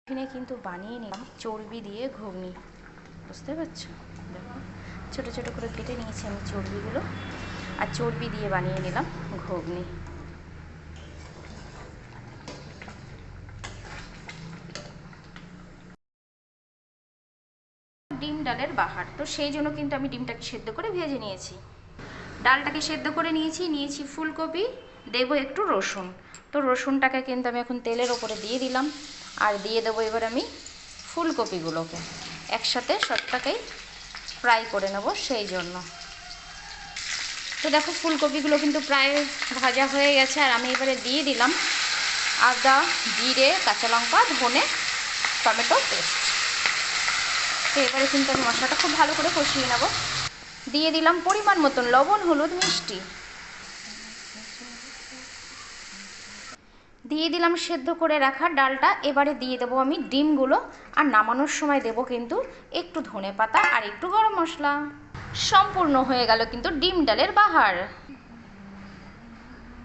এখানে কিন্তু বানিয়ে নিলাম চর্বি দিয়ে ঘুগনি, বুঝতে পারছো? দেখো ছোটো ছোটো করে কেটে নিয়েছি আমি চর্বিগুলো, আর চর্বি দিয়ে বানিয়ে নিলাম ঘুগনি। ডিম ডালের বাহার, তো সেই জন্য কিন্তু আমি ডিমটাকে সেদ্ধ করে ভেজে নিয়েছি, ডালটাকে সেদ্ধ করে নিয়েছি ফুলকপি, দেবো একটু রসুন। তো রসুনটাকে কিন্তু আমি এখন তেলের ওপরে দিয়ে দিলাম, আর দিয়ে দেবো এবার আমি ফুলকপিগুলোকে একসাথে সবটাকেই ফ্রাই করে নেব সেই জন্য। তো দেখো ফুলকপিগুলো কিন্তু প্রায় ভাজা হয়ে গেছে, আর আমি এবারে দিয়ে দিলাম আদা, জিরে, কাঁচা লঙ্কা, ধনে, টমেটো পেস্ট। তো এবারে কিন্তু আমি মশলাটা খুব ভালো করে কষিয়ে নেব। দিয়ে দিলাম পরিমাণ মতন লবণ, হলুদ, মিষ্টি। দিয়ে দিলাম সেদ্ধ করে রাখা ডালটা। এবারে দিয়ে দেবো আমি ডিমগুলো, আর নামানোর সময় দেবো কিন্তু একটু ধনেপাতা আর একটু গরম মশলা। সম্পূর্ণ হয়ে গেল কিন্তু ডিম ডালের বাহার।